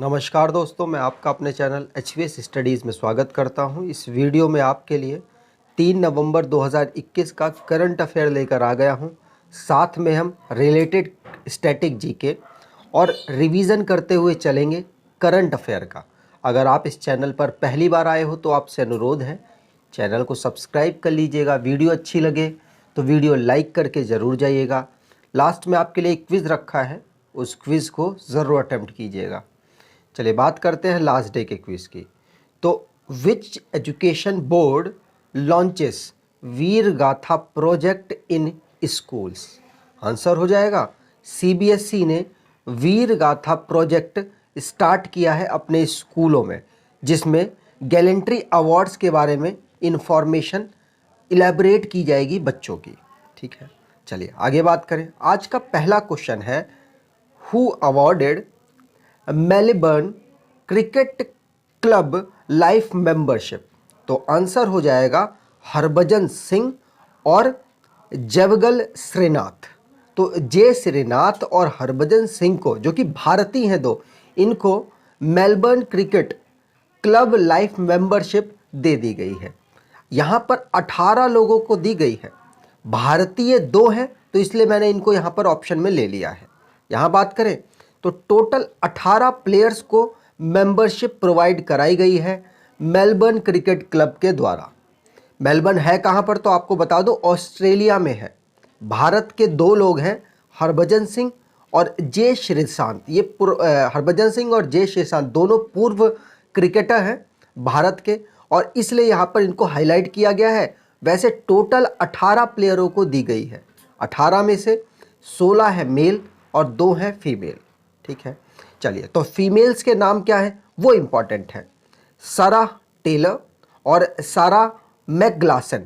नमस्कार दोस्तों, मैं आपका अपने चैनल HVS स्टडीज़ में स्वागत करता हूं। इस वीडियो में आपके लिए 3 नवंबर 2021 का करंट अफेयर लेकर आ गया हूं। साथ में हम रिलेटेड स्टैटिक जीके और रिवीजन करते हुए चलेंगे करंट अफेयर का। अगर आप इस चैनल पर पहली बार आए हो तो आपसे अनुरोध है, चैनल को सब्सक्राइब कर लीजिएगा। वीडियो अच्छी लगे तो वीडियो लाइक करके ज़रूर जाइएगा। लास्ट में आपके लिए एक क्विज़ रखा है, उस क्विज़ को ज़रूर अटेम्प्ट कीजिएगा। चलिए बात करते हैं लास्ट डे के क्विज की। तो विच एजुकेशन बोर्ड लॉन्चेस वीर गाथा प्रोजेक्ट इन स्कूल्स? आंसर हो जाएगा CBSE ने वीर गाथा प्रोजेक्ट स्टार्ट किया है अपने स्कूलों में, जिसमें गैलेंट्री अवार्ड्स के बारे में इंफॉर्मेशन इलेबरेट की जाएगी बच्चों की। ठीक है, चलिए आगे बात करें। आज का पहला क्वेश्चन है, who awarded Melbourne cricket club life membership? तो आंसर हो जाएगा हरभजन सिंह और जयवगल श्रीनाथ। तो जे श्रीनाथ और हरभजन सिंह को, जो कि भारतीय हैं दो, इनको Melbourne cricket club life membership दे दी गई है। यहाँ पर 18 लोगों को दी गई है, भारतीय 2 हैं, तो इसलिए मैंने इनको यहाँ पर ऑप्शन में ले लिया है। यहाँ बात करें तो टोटल 18 प्लेयर्स को मेंबरशिप प्रोवाइड कराई गई है मेलबर्न क्रिकेट क्लब के द्वारा। मेलबर्न है कहाँ पर, तो आपको बता दो ऑस्ट्रेलिया में है। भारत के 2 लोग हैं, हरभजन सिंह और जे श्रीशांत। ये हरभजन सिंह और जे श्रीशांत दोनों पूर्व क्रिकेटर हैं भारत के, और इसलिए यहाँ पर इनको हाईलाइट किया गया है। वैसे टोटल 18 प्लेयरों को दी गई है, 18 में से 16 है मेल और 2 हैं फीमेल। ठीक है, चलिए तो फीमेल्स के नाम क्या है वो इम्पॉर्टेंट है। सारा टेलर और सारा मैकग्लासन,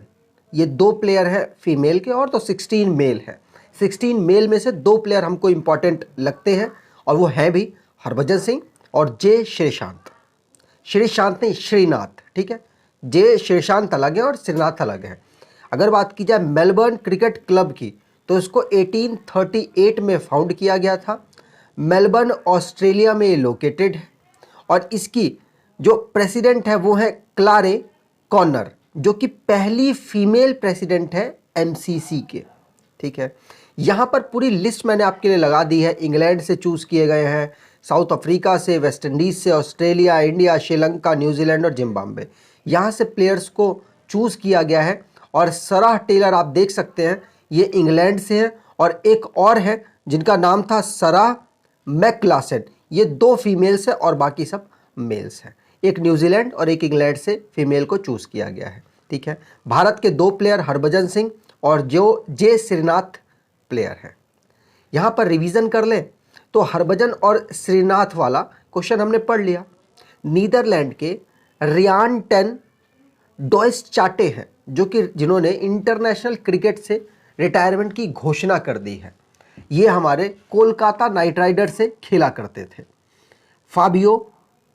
ये 2 प्लेयर हैं फीमेल के, और तो 16 मेल है। 16 मेल में से 2 प्लेयर हमको इम्पॉर्टेंट लगते हैं, और वो हैं भी हरभजन सिंह और जे श्रीशांत। श्रीशांत नहीं, श्रीनाथ। ठीक है, जे श्रीशांत अलग है और श्रीनाथ अलग है। अगर बात की जाए मेलबर्न क्रिकेट क्लब की, तो इसको 1838 में फाउंड किया गया था। मेलबर्न ऑस्ट्रेलिया में लोकेटेड है, और इसकी जो प्रेसिडेंट है वो है क्लारे कॉर्नर, जो कि पहली फीमेल प्रेसिडेंट है MCC के। ठीक है, यहाँ पर पूरी लिस्ट मैंने आपके लिए लगा दी है। इंग्लैंड से चूज़ किए गए हैं, साउथ अफ्रीका से, वेस्ट इंडीज़ से, ऑस्ट्रेलिया, इंडिया, श्रीलंका, न्यूजीलैंड और जिम्बाब्वे, यहाँ से प्लेयर्स को चूज़ किया गया है। और सराह टेलर आप देख सकते हैं, ये इंग्लैंड से है, और एक और है जिनका नाम था सराह मैकग्लासन। ये 2 फीमेल्स हैं और बाकी सब मेल्स हैं। एक न्यूजीलैंड और एक इंग्लैंड से फीमेल को चूज़ किया गया है। ठीक है, भारत के 2 प्लेयर हरभजन सिंह और जो जे श्रीनाथ प्लेयर हैं। यहाँ पर रिवीजन कर लें तो हरभजन और श्रीनाथ वाला क्वेश्चन हमने पढ़ लिया। नीदरलैंड के रियान टेन डॉयसचाटे हैं, जो कि जिन्होंने इंटरनेशनल क्रिकेट से रिटायरमेंट की घोषणा कर दी है। ये हमारे कोलकाता नाइट राइडर से खेला करते थे। फाबियो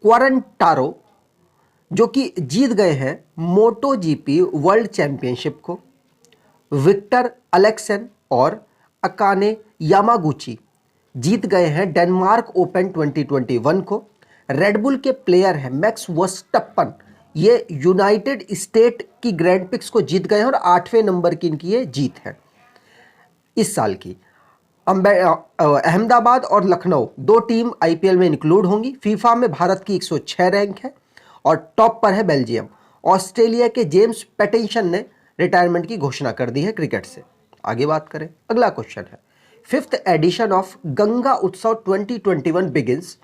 क्वारंटारो, जो कि जीत गए हैं मोटो GP वर्ल्ड चैंपियनशिप को। विक्टर अलेक्सन और अकाने यामागुची जीत गए हैं डेनमार्क ओपन 2021 को। रेडबुल के प्लेयर हैं मैक्स वर्स्टप्पन, ये यूनाइटेड स्टेट की ग्रैंड प्रिक्स को जीत गए हैं और 8वें नंबर की इनकी ये जीत है इस साल की। अहमदाबाद और लखनऊ 2 टीम IPL में इंक्लूड होंगी। फीफा में भारत की 106 रैंक है और टॉप पर है बेल्जियम। ऑस्ट्रेलिया के जेम्स पैटिंसन ने रिटायरमेंट की घोषणा कर दी है क्रिकेट से। आगे बात करें, अगला क्वेश्चन है, 5th एडिशन ऑफ गंगा उत्सव 2021 बिगिंस,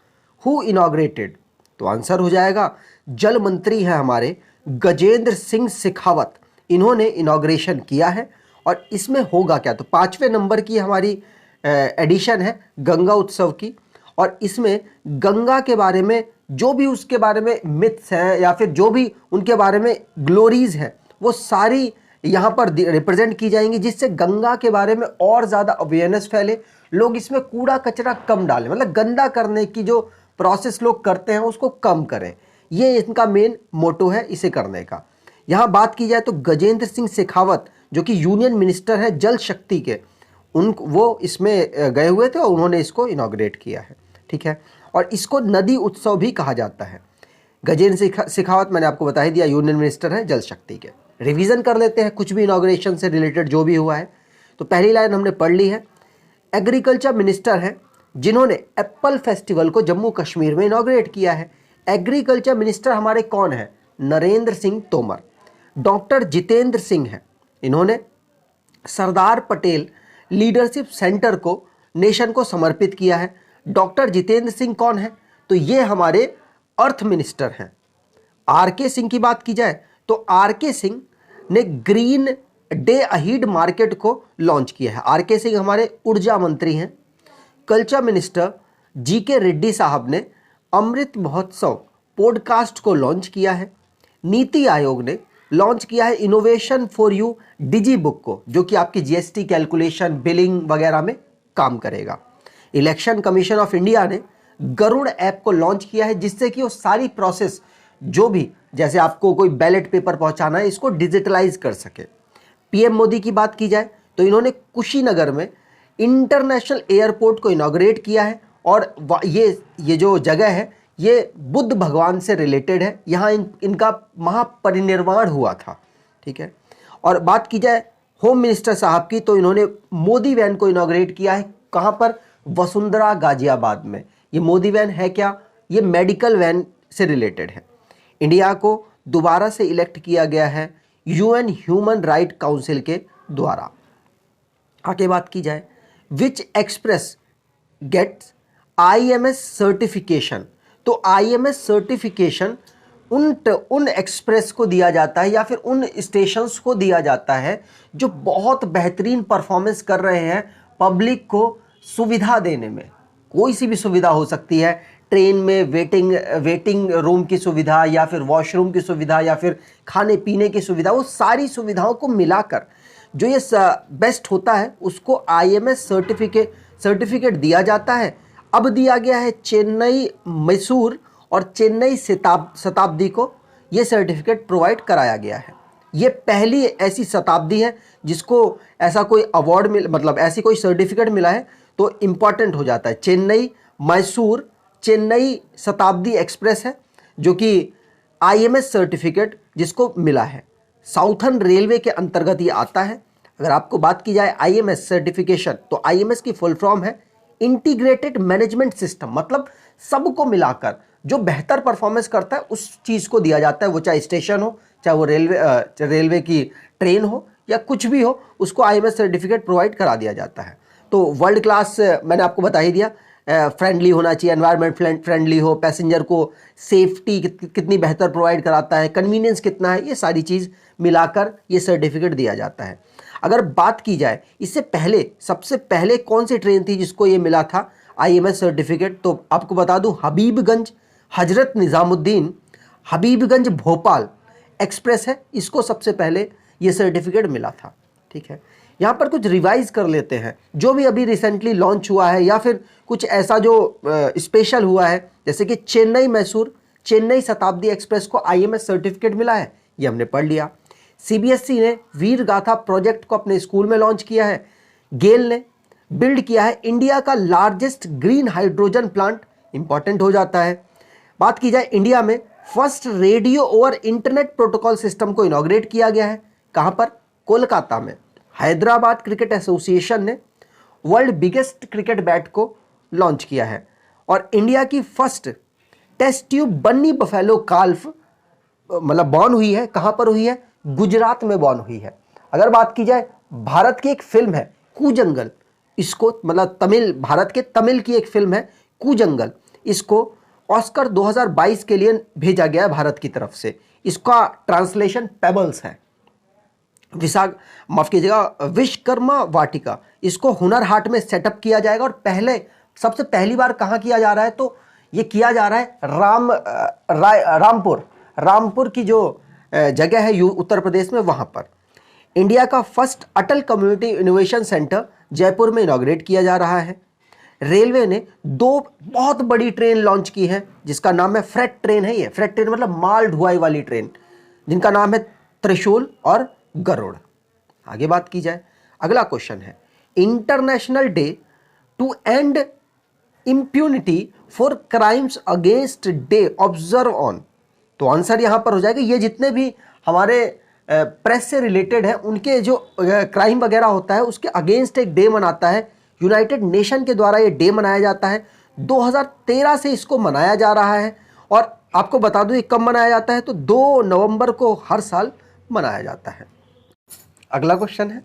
हु इनॉग्रेटेड? तो आंसर हो जाएगा जल मंत्री है हमारे गजेंद्र सिंह शेखावत, इन्होंने इनॉग्रेशन किया है। और इसमें होगा क्या, तो 5वें नंबर की हमारी एडिशन है गंगा उत्सव की, और इसमें गंगा के बारे में जो भी उसके बारे में मिथ्स हैं या फिर जो भी उनके बारे में ग्लोरीज हैं, वो सारी यहाँ पर रिप्रेजेंट की जाएंगी, जिससे गंगा के बारे में और ज़्यादा अवेयरनेस फैले, लोग इसमें कूड़ा कचरा कम डालें, मतलब गंदा करने की जो प्रोसेस लोग करते हैं उसको कम करें। ये इनका मेन मोटो है इसे करने का। यहाँ बात की जाए तो गजेंद्र सिंह शेखावत, जो कि यूनियन मिनिस्टर है जल शक्ति के, वो इसमें गए हुए थे और उन्होंने इसको इनॉग्रेट किया है। ठीक है, और इसको नदी उत्सव भी कहा जाता है। गजेंद्र शेखावत मैंने आपको बता ही दिया, यूनियन मिनिस्टर हैं जल शक्ति के। रिवीजन कर लेते हैं कुछ भी इनॉग्रेशन से रिलेटेड जो भी हुआ है। तो पहली लाइन हमने पढ़ ली है, एग्रीकल्चर मिनिस्टर हैं जिन्होंने एप्पल फेस्टिवल को जम्मू कश्मीर में इनॉग्रेट किया है। एग्रीकल्चर मिनिस्टर हमारे कौन है? नरेंद्र सिंह तोमर। डॉक्टर जितेंद्र सिंह हैं, इन्होंने सरदार पटेल लीडरशिप सेंटर को नेशन को समर्पित किया है। डॉक्टर जितेंद्र सिंह कौन है? तो ये हमारे अर्थ मिनिस्टर हैं। आर के सिंह की बात की जाए तो आर के सिंह ने ग्रीन डे अहीड मार्केट को लॉन्च किया है। आर के सिंह हमारे ऊर्जा मंत्री हैं। कल्चर मिनिस्टर जी के रेड्डी साहब ने अमृत महोत्सव पॉडकास्ट को लॉन्च किया है। नीति आयोग ने लॉन्च किया है innovation for you digi book को, जो कि आपकी जीएसटी कैलकुलेशन, बिलिंग वगैरह में काम करेगा। इलेक्शन कमीशन ऑफ इंडिया ने गरुड़ ऐप को लॉन्च किया है, जिससे कि वो सारी प्रोसेस जो भी, जैसे आपको कोई बैलेट पेपर पहुंचाना है, इसको डिजिटलाइज कर सके। पीएम मोदी की बात की जाए तो इन्होंने कुशीनगर में इंटरनेशनल एयरपोर्ट को इनॉग्रेट किया है और ये जो जगह है ये बुद्ध भगवान से रिलेटेड है। यहाँ इनका महापरिनिर्वाण हुआ था, ठीक है। और बात की जाए होम मिनिस्टर साहब की तो इन्होंने मोदी वैन को इनॉग्रेट किया है। कहाँ पर? वसुंधरा गाजियाबाद में। ये मोदी वैन है क्या? ये मेडिकल वैन से रिलेटेड है। इंडिया को दोबारा से इलेक्ट किया गया है यूएन ह्यूमन राइट काउंसिल के द्वारा। आगे बात की जाए, which express gets IMS certification. तो आईएमएस सर्टिफिकेशन उन एक्सप्रेस को दिया जाता है या फिर उन स्टेशंस को दिया जाता है जो बहुत बेहतरीन परफॉर्मेंस कर रहे हैं पब्लिक को सुविधा देने में। कोई सी भी सुविधा हो सकती है, ट्रेन में वेटिंग रूम की सुविधा या फिर वॉशरूम की सुविधा या फिर खाने पीने की सुविधा, वो सारी सुविधाओं को मिलाकर जो ये बेस्ट होता है उसको आईएमएस सर्टिफिकेट दिया जाता है। अब दिया गया है चेन्नई, मैसूर और चेन्नई शताब्दी को ये सर्टिफिकेट प्रोवाइड कराया गया है। ये पहली ऐसी शताब्दी है जिसको ऐसा कोई अवार्ड मतलब ऐसी कोई सर्टिफिकेट मिला है, तो इम्पॉर्टेंट हो जाता है। चेन्नई मैसूर चेन्नई शताब्दी एक्सप्रेस है जो कि आईएमएस सर्टिफिकेट जिसको मिला है। साउथर्न रेलवे के अंतर्गत ये आता है। अगर आपको बात की जाए आईएमएस सर्टिफिकेशन, तो आईएमएस की फुल फॉर्म है इंटीग्रेटेड मैनेजमेंट सिस्टम, मतलब सबको मिलाकर जो बेहतर परफॉर्मेंस करता है उस चीज़ को दिया जाता है। वो चाहे स्टेशन हो, चाहे वो रेलवे की ट्रेन हो या कुछ भी हो, उसको आईएमएस सर्टिफिकेट प्रोवाइड करा दिया जाता है। तो वर्ल्ड क्लास मैंने आपको बता ही दिया, फ्रेंडली होना चाहिए, एनवायरनमेंट फ्रेंडली हो, पैसेंजर को सेफ्टी कितनी बेहतर प्रोवाइड कराता है, कन्वीनियंस कितना है, ये सारी चीज़ मिलाकर ये सर्टिफिकेट दिया जाता है। अगर बात की जाए इससे पहले, सबसे पहले कौन सी ट्रेन थी जिसको ये मिला था आईएमएस सर्टिफिकेट, तो आपको बता दूं हबीबगंज हजरत निज़ामुद्दीन हबीबगंज भोपाल एक्सप्रेस है, इसको सबसे पहले ये सर्टिफिकेट मिला था, ठीक है। यहाँ पर कुछ रिवाइज कर लेते हैं जो भी अभी रिसेंटली लॉन्च हुआ है या फिर कुछ ऐसा जो स्पेशल हुआ है, जैसे कि चेन्नई मैसूर चेन्नई शताब्दी एक्सप्रेस को आईएमएस सर्टिफिकेट मिला है, ये हमने पढ़ लिया। सीबीएसई ने वीर गाथा प्रोजेक्ट को अपने स्कूल में लॉन्च किया है। गेल ने बिल्ड किया है इंडिया का largest green hydrogen plant, important हो जाता है। बात की जाए इंडिया में first radio over internet protocol system को इनॉग्रेट किया गया है, कहां पर? कोलकाता में। हैदराबाद क्रिकेट एसोसिएशन ने वर्ल्ड बिगेस्ट क्रिकेट बैट को लॉन्च किया है। और इंडिया की फर्स्ट टेस्ट ट्यूब बन्नी बफेलो काल्फ मतलब बॉर्न हुई है, कहां पर हुई है? गुजरात में बॉर्न हुई है। अगर बात की जाए भारत की एक फिल्म है कूजंगल, इसको मतलब भारत के तमिल की एक फिल्म है कूजंगल, इसको ऑस्कर 2022 के लिए भेजा गया है भारत की तरफ से। इसका ट्रांसलेशन पेबल्स है। माफ कीजिएगा, विश्वकर्मा वाटिका, इसको हुनर हाट में सेटअप किया जाएगा। और सबसे पहली बार कहाँ किया जा रहा है? तो ये किया जा रहा है रामपुर की जो जगह है उत्तर प्रदेश में, वहाँ पर। इंडिया का फर्स्ट अटल कम्युनिटी इनोवेशन सेंटर जयपुर में इनॉग्रेट किया जा रहा है। रेलवे ने 2 बहुत बड़ी ट्रेन लॉन्च की है जिसका नाम है फ्रेट ट्रेन है। ये फ्रेट ट्रेन मतलब माल ढुलाई वाली ट्रेन, जिनका नाम है त्रिशूल और गरुड़। आगे बात की जाए, अगला क्वेश्चन है international day to end impunity for crimes against day observe on. तो आंसर यहां पर हो जाएगा ये जितने भी हमारे प्रेस से रिलेटेड है उनके जो क्राइम वगैरह होता है उसके अगेंस्ट एक डे मनाता है। यूनाइटेड नेशन के द्वारा ये डे मनाया जाता है। 2013 से इसको मनाया जा रहा है। और आपको बता दूं ये कब मनाया जाता है, तो 2 नवंबर को हर साल मनाया जाता है। अगला क्वेश्चन है,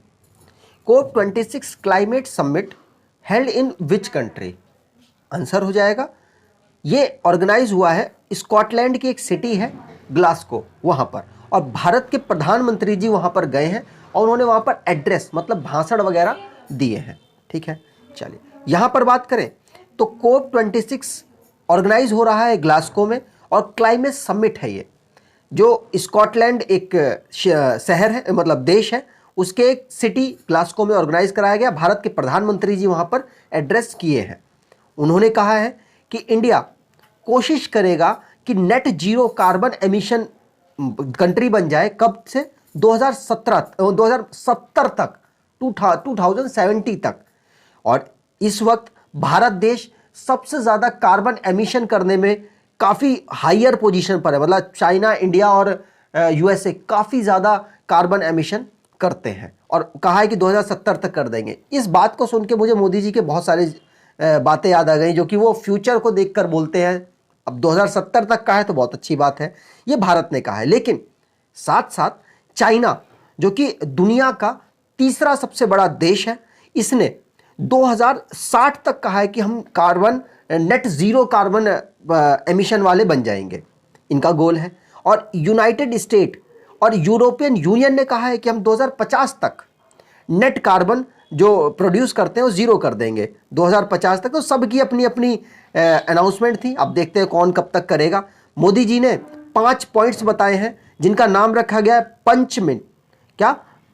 COP26 climate summit held in which country. Answer हो जाएगा ये ऑर्गेनाइज हुआ है स्कॉटलैंड की एक सिटी है ग्लासगो वहां पर, और भारत के प्रधानमंत्री जी वहां पर गए हैं और उन्होंने वहां पर एड्रेस मतलब भाषण वगैरह दिए हैं। ठीक है, चलिए यहां पर बात करें तो COP26 ऑर्गेनाइज हो रहा है ग्लासगो में और क्लाइमेट समिट है ये, जो स्कॉटलैंड एक शहर है मतलब देश है, उसके एक सिटी ग्लासगो में ऑर्गेनाइज कराया गया। भारत के प्रधानमंत्री जी वहां पर एड्रेस किए हैं। उन्होंने कहा है कि इंडिया कोशिश करेगा कि net zero carbon emission country बन जाए, कब से 2070 तक, 2070 तक। और इस वक्त भारत देश सबसे ज्यादा कार्बन एमिशन करने में काफी हायर पोजीशन पर है, मतलब चाइना, इंडिया और यूएसए काफी ज्यादा कार्बन एमिशन करते हैं और कहा है कि 2070 तक कर देंगे। इस बात को सुन के मुझे मोदी जी के बहुत सारे बातें याद आ गई जो कि वो फ्यूचर को देखकर बोलते हैं। अब 2070 तक का है तो बहुत अच्छी बात है, ये भारत ने कहा है। लेकिन साथ साथ चाइना जो कि दुनिया का तीसरा सबसे बड़ा देश है, इसने 2060 तक कहा है कि हम carbon net zero carbon emission वाले बन जाएंगे, इनका गोल है। और यूनाइटेड स्टेट और यूरोपियन यूनियन ने कहा है कि हम 2050 तक नेट कार्बन जो प्रोड्यूस करते हैं वो जीरो कर देंगे 2050 तक। तो सबकी अपनी अपनी अनाउंसमेंट थी, अब देखते हैं कौन कब तक करेगा। मोदी जी ने 5 पॉइंट्स बताए हैं जिनका नाम रखा गया है पंचमिन, क्या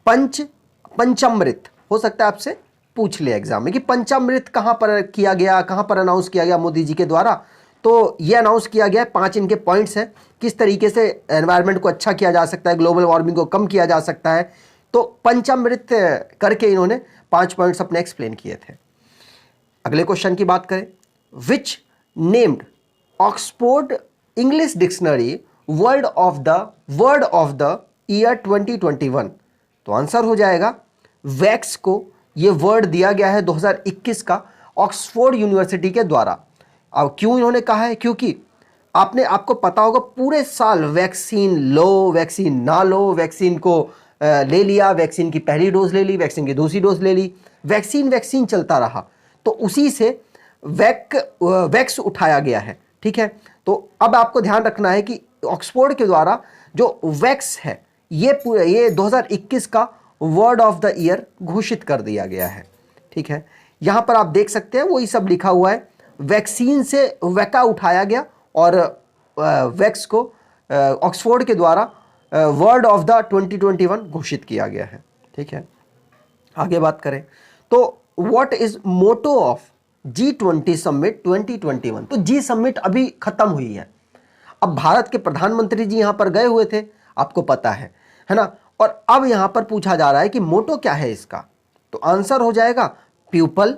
पंचामृत। हो सकता है आपसे पूछ ले एग्जाम में कि पंचामृत कहां पर किया गया, कहां पर अनाउंस किया गया मोदी जी के द्वारा। तो ये अनाउंस किया गया है, 5 इनके पॉइंट्स हैं, किस तरीके से एनवायरनमेंट को अच्छा किया जा सकता है, ग्लोबल वार्मिंग को कम किया जा सकता है। तो पंचामृत करके इन्होंने 5 पॉइंट्स अपने एक्सप्लेन किए थे। अगले क्वेश्चन की बात करें, which named Oxford English dictionary word of the year 2021। तो आंसर हो जाएगा वैक्स को यह वर्ड दिया गया है 2021 का ऑक्सफोर्ड यूनिवर्सिटी के द्वारा। अब क्यों इन्होंने कहा है, क्योंकि आपको पता होगा पूरे साल वैक्सीन लो, वैक्सीन ना लो, वैक्सीन को ले लिया, वैक्सीन की पहली डोज ले ली, वैक्सीन की दूसरी डोज ले ली, वैक्सीन चलता रहा। तो उसी से वैक्स उठाया गया है। ठीक है, तो अब आपको ध्यान रखना है कि ऑक्सफोर्ड के द्वारा जो वैक्स है ये 2021 का वर्ड ऑफ द ईयर घोषित कर दिया गया है। ठीक है, यहां पर आप देख सकते हैं वही सब लिखा हुआ है, वैक्सीन से वैका उठाया गया और वैक्स को ऑक्सफोर्ड के द्वारा वर्ड ऑफ द 2021 घोषित किया गया है। ठीक है, आगे बात करें तो what is motto of G20 summit 2021। तो जी समिट अभी खत्म हुई है, अब भारत के प्रधानमंत्री जी यहां पर गए हुए थे, आपको पता है ना। और अब यहां पर पूछा जा रहा है कि मोटो क्या है इसका। तो आंसर हो जाएगा पीपल,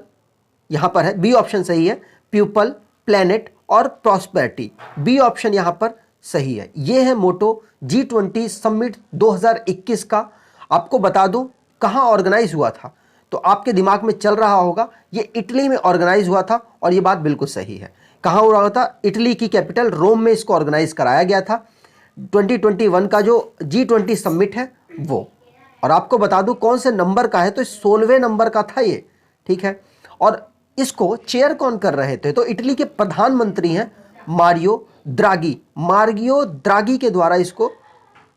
यहां पर है बी ऑप्शन सही है, पीपल, प्लेनेट और प्रॉस्पेरिटी। बी ऑप्शन यहां पर सही है, यह है मोटो G20 समिट 2021 का। आपको बता दूं कहां ऑर्गेनाइज हुआ था, तो आपके दिमाग में चल रहा होगा ये इटली में ऑर्गेनाइज हुआ था, और ये बात बिल्कुल सही है। कहां हो रहा था, इटली की कैपिटल रोम में इसको ऑर्गेनाइज कराया गया था। 2021 का जो G20 समिट है वो, और आपको बता दूं कौन से नंबर का है, तो 16वें नंबर का था ये। ठीक है, और इसको चेयर कौन कर रहे थे, तो इटली के प्रधानमंत्री हैं मारियो द्रागी के द्वारा इसको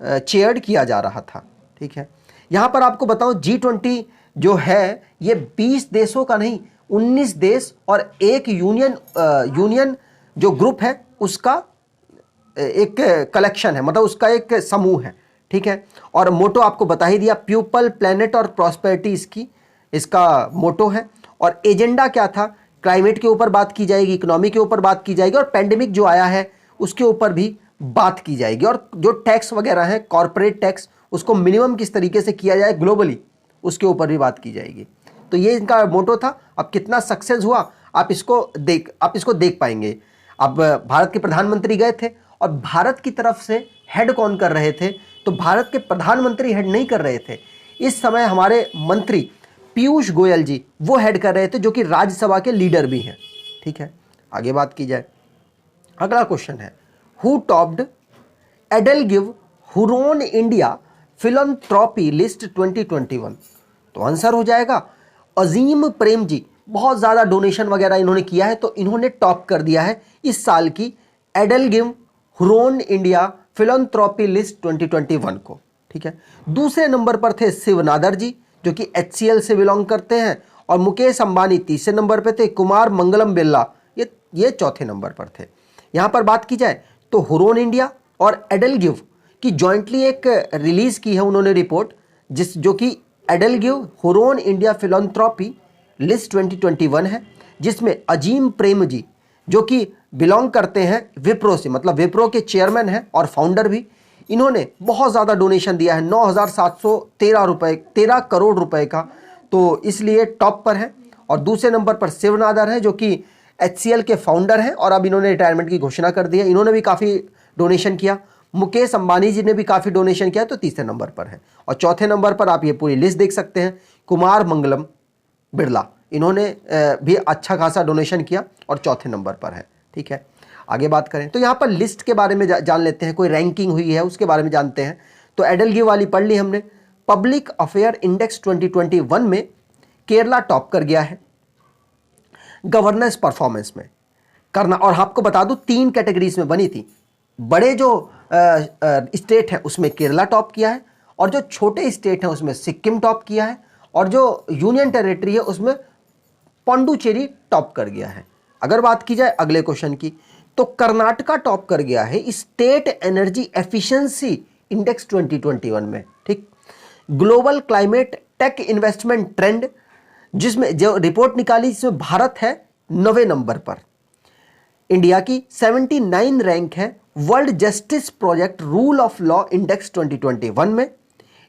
चेयर्ड किया जा रहा था। ठीक है, यहां पर आपको बताऊं G20 जो है ये 20 देशों का नहीं, 19 देश और एक यूनियन जो ग्रुप है उसका एक कलेक्शन है, मतलब उसका एक समूह है। ठीक है, और मोटो आपको बता ही दिया, पीपल, प्लेनेट और प्रॉस्पेरिटी इसका मोटो है। और एजेंडा क्या था, क्लाइमेट के ऊपर बात की जाएगी, इकोनॉमी के ऊपर बात की जाएगी, और पेंडेमिक जो आया है उसके ऊपर भी बात की जाएगी, और जो टैक्स वगैरह है कॉर्पोरेट टैक्स उसको मिनिमम किस तरीके से किया जाए ग्लोबली उसके ऊपर भी बात की जाएगी। तो ये इनका मोटो था। अब कितना सक्सेस हुआ आप इसको देख पाएंगे। अब भारत के प्रधानमंत्री गए थे और भारत की तरफ से हेड कौन कर रहे थे, तो भारत के प्रधानमंत्री हेड नहीं कर रहे थे, इस समय हमारे मंत्री पीयूष गोयल जी वो हेड कर रहे थे, जो कि राज्यसभा के लीडर भी हैं। ठीक है, आगे बात की जाए। अगला क्वेश्चन है, who topped Edelgive Hurun India philanthropy list 2021? तो आंसर हो जाएगा अजीम प्रेम जी। बहुत ज़्यादा डोनेशन वगैरह इन्होंने किया है, तो इन्होंने टॉप कर दिया है इस साल की EdelGive Hurun India philanthropy list 2021 को। ठीक है, दूसरे नंबर पर थे शिव नादर जी, जो कि HCL से बिलोंग करते हैं, और मुकेश अंबानी तीसरे नंबर पर थे, कुमार मंगलम बिरला ये चौथे नंबर पर थे। यहाँ पर बात की जाए तो हुरोन इंडिया और एडेलगिव की जॉइंटली एक रिलीज की है उन्होंने रिपोर्ट, जो कि EdelGive Hurun India philanthropy list 2021 है, जिसमें अजीम प्रेम जी जो कि बिलोंग करते हैं विप्रो से, मतलब विप्रो के चेयरमैन हैं और फाउंडर भी, इन्होंने बहुत ज़्यादा डोनेशन दिया है, 13 करोड़ रुपए का, तो इसलिए टॉप पर है। और दूसरे नंबर पर शिव नादर है, जो कि HCL के फाउंडर हैं और अब इन्होंने रिटायरमेंट की घोषणा कर दी है, इन्होंने भी काफ़ी डोनेशन किया। मुकेश अंबानी जी ने भी काफ़ी डोनेशन किया, तो तीसरे नंबर पर है। और चौथे नंबर पर आप ये पूरी लिस्ट देख सकते हैं, कुमार मंगलम बिरला, इन्होंने भी अच्छा खासा डोनेशन किया और चौथे नंबर पर है। ठीक है, आगे बात करें तो यहाँ पर लिस्ट के बारे में जान लेते हैं, कोई रैंकिंग हुई है उसके बारे में जानते हैं। तो एडेलगिव वाली पढ़ ली हमने। पब्लिक अफेयर इंडेक्स 2021 में केरला टॉप कर गया है गवर्नेंस परफॉर्मेंस में करना। और आपको बता दूं 3 कैटेगरीज में बनी थी। बड़े जो स्टेट हैं उसमें केरला टॉप किया है, और जो छोटे स्टेट हैं उसमें सिक्किम टॉप किया है, और जो यूनियन टेरिटरी है उसमें पौंडुचेरी टॉप कर गया है। अगर बात की जाए अगले क्वेश्चन की, तो कर्नाटका टॉप कर गया है स्टेट एनर्जी एफिशिएंसी इंडेक्स 2021 में। ठीक, global climate tech investment trend, जिसमें जो रिपोर्ट निकाली जिसमें भारत है 9वें नंबर पर, इंडिया की 79 रैंक है। World justice project rule of law index 2021 में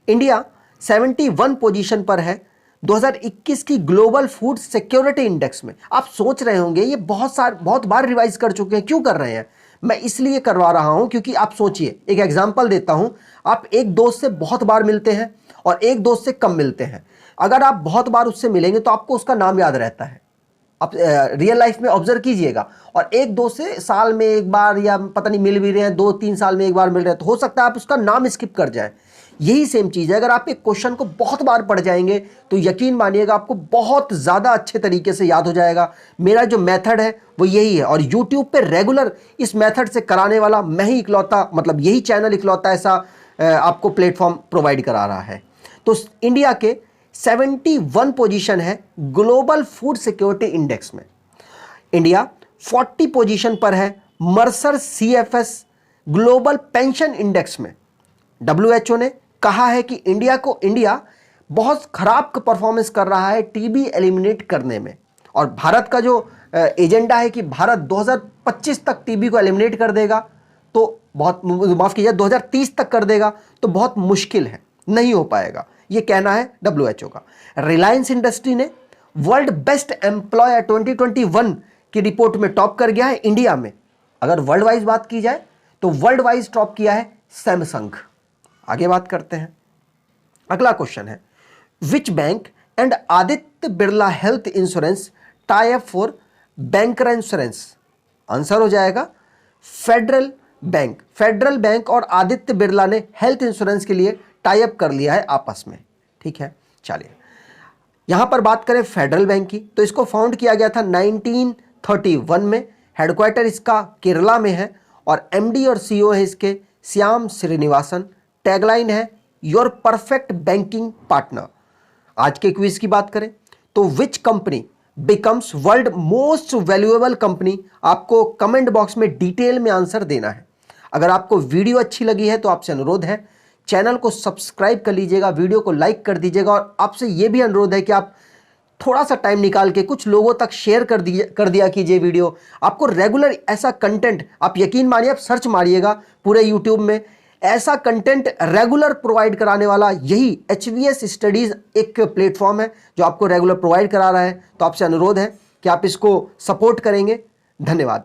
इंडिया 71 पोजीशन पर है। 2021 की ग्लोबल फूड सिक्योरिटी इंडेक्स में आप सोच रहे होंगे ये बहुत बार रिवाइज कर चुके हैं, क्यों कर रहे हैं? मैं इसलिए करवा रहा हूं क्योंकि आप सोचिए, एक एग्जांपल देता हूं, आप एक दोस्त से बहुत बार मिलते हैं और एक दोस्त से कम मिलते हैं। अगर आप बहुत बार उससे मिलेंगे तो आपको उसका नाम याद रहता है। आप रियल लाइफ में ऑब्जर्व कीजिएगा, और एक दोस्त से साल में एक बार या पता नहीं मिल भी रहे हैं, 2-3 साल में एक बार मिल रहे हैं, तो हो सकता है आप उसका नाम स्किप कर जाए। यही सेम चीज़ है, अगर आप एक क्वेश्चन को बहुत बार पढ़ जाएंगे तो यकीन मानिएगा आपको बहुत ज़्यादा अच्छे तरीके से याद हो जाएगा। मेरा जो मेथड है वो यही है, और यूट्यूब पे रेगुलर इस मेथड से कराने वाला मैं ही इकलौता, मतलब यही चैनल इकलौता ऐसा आपको प्लेटफॉर्म प्रोवाइड करा रहा है। तो इंडिया के 71 पोजीशन है ग्लोबल फूड सिक्योरिटी इंडेक्स में। इंडिया 40 पोजीशन पर है Mercer CFS global pension index में। WHO ने कहा है कि इंडिया बहुत खराब परफॉर्मेंस कर रहा है टीबी एलिमिनेट करने में, और भारत का जो एजेंडा है कि भारत 2025 तक टीबी को एलिमिनेट कर देगा, तो बहुत, माफ कीजिए, 2030 तक कर देगा, तो बहुत मुश्किल है, नहीं हो पाएगा, ये कहना है WHO का। रिलायंस इंडस्ट्री ने वर्ल्ड बेस्ट एम्प्लॉयर 2021 की रिपोर्ट में टॉप कर गया है इंडिया में। अगर वर्ल्ड वाइज बात की जाए तो वर्ल्ड वाइज टॉप किया है सैमसंग। आगे बात करते हैं, अगला क्वेश्चन है, which bank and Aditya Birla health insurance tie up for banker insurance? Answer हो जाएगा फेडरल बैंक। फेडरल बैंक और आदित्य बिरला ने हेल्थ इंश्योरेंस के लिए टाई अप कर लिया है आपस में। ठीक है, चलिए यहां पर बात करें फेडरल बैंक की, तो इसको फाउंड किया गया था 1931 में। हेडक्वार्टर इसका केरला में है, और MD और CEO है इसके श्याम श्रीनिवासन। टैगलाइन है योर परफेक्ट बैंकिंग पार्टनर। आज के क्विज की बात करें तो which company becomes world most valuable company? आपको कमेंट बॉक्स में डिटेल में आंसर देना है। अगर आपको वीडियो अच्छी लगी है तो आपसे अनुरोध है चैनल को सब्सक्राइब कर लीजिएगा, वीडियो को लाइक कर दीजिएगा, और आपसे यह भी अनुरोध है कि आप थोड़ा सा टाइम निकाल के कुछ लोगों तक शेयर कर दिया कीजिए वीडियो। आपको रेगुलर ऐसा कंटेंट, आप यकीन मानिए, आप सर्च मारिएगा पूरे यूट्यूब में, ऐसा कंटेंट रेगुलर प्रोवाइड कराने वाला यही HVS स्टडीज एक प्लेटफॉर्म है जो आपको रेगुलर प्रोवाइड करा रहा है। तो आपसे अनुरोध है कि आप इसको सपोर्ट करेंगे। धन्यवाद।